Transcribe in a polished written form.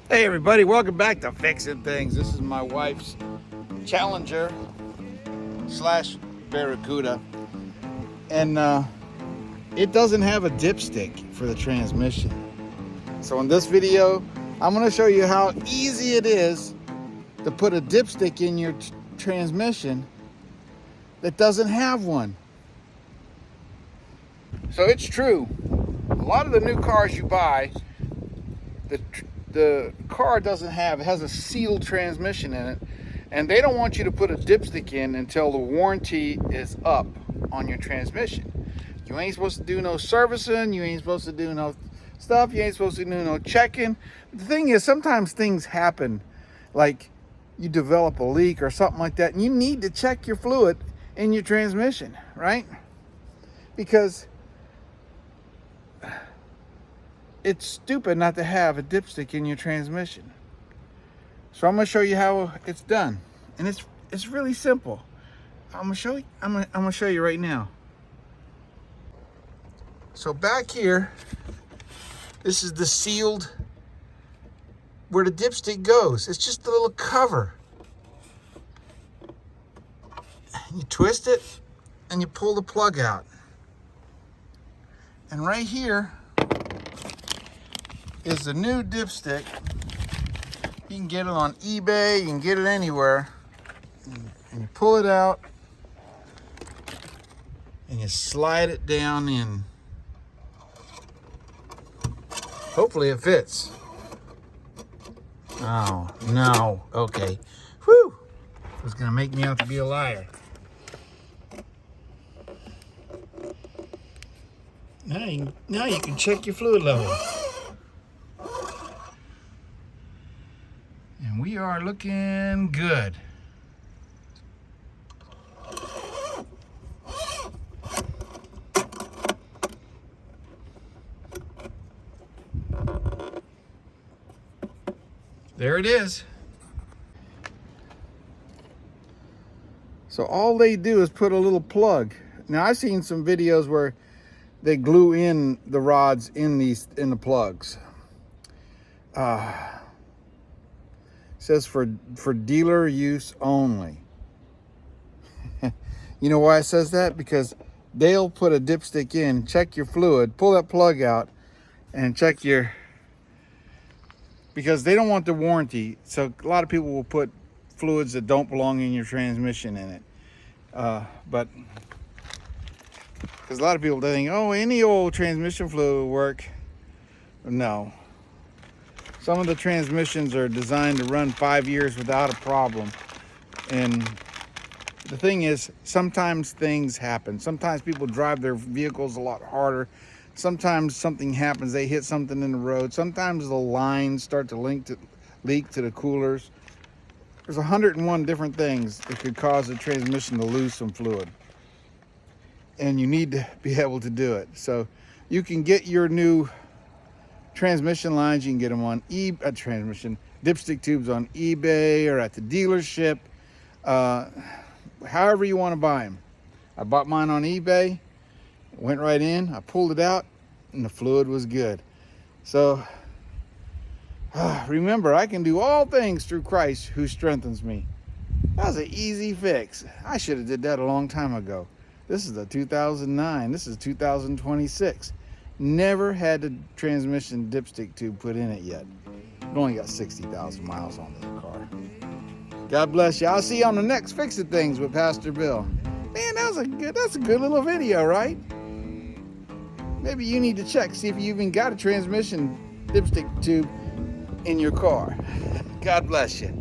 Hey everybody, welcome back to Fixing Things. This is my wife's Challenger slash Barracuda, and it doesn't have a dipstick for the transmission. So in this video, I'm going to show you how easy it is to put a dipstick in your transmission that doesn't have one. So it's true, a lot of the new cars you buy, the car it has a sealed transmission in it, and they don't want you to put a dipstick in until the warranty is up on your transmission. You ain't supposed to do no servicing, you ain't supposed to do no stuff, you ain't supposed to do no checking. The thing is, sometimes things happen, like you develop a leak or something like that, and you need to check your fluid in your transmission, right? Because it's stupid not to have a dipstick in your transmission. So I'm going to show you how it's done, and it's really simple. I'm going to show you right now. So back here, this is the sealed where the dipstick goes. It's just a little cover. You twist it and you pull the plug out. And right here is the new dipstick. You can get it on eBay, you can get it anywhere. And you pull it out and you slide it down in. Hopefully it fits. Oh, no. Okay. Whew. It was gonna make me out to be a liar. Now you can check your fluid level. And we are looking good. There it is. So all they do is put a little plug. Now I've seen some videos where they glue in the rods in the plugs. Says for dealer use only. You know why it says that? Because they'll put a dipstick in, check your fluid, pull that plug out, and check your, because they don't want the warranty. So a lot of people will put fluids that don't belong in your transmission in it. But because a lot of people think, oh, any old transmission fluid will work. No. Some of the transmissions are designed to run 5 years without a problem. And the thing is, sometimes things happen. Sometimes people drive their vehicles a lot harder. Sometimes something happens, they hit something in the road. Sometimes the lines start to leak to the coolers. There's 101 different things that could cause the transmission to lose some fluid. And you need to be able to do it. So you can get your new transmission lines, you can get them on transmission dipstick tubes on eBay or at the dealership, however you want to buy them. I bought mine on eBay, went right in, I pulled it out, and the fluid was good. So remember, I can do all things through Christ who strengthens me. That was an easy fix. I should have did that a long time ago. This is a 2009. This is 2026. Never had the transmission dipstick tube put in it yet. I've only got 60,000 miles on this car. God bless you. I'll see you on the next Fixing Things with Pastor Bill. Man, that's a good little video, right? Maybe you need to check, see if you even got a transmission dipstick tube in your car. God bless you.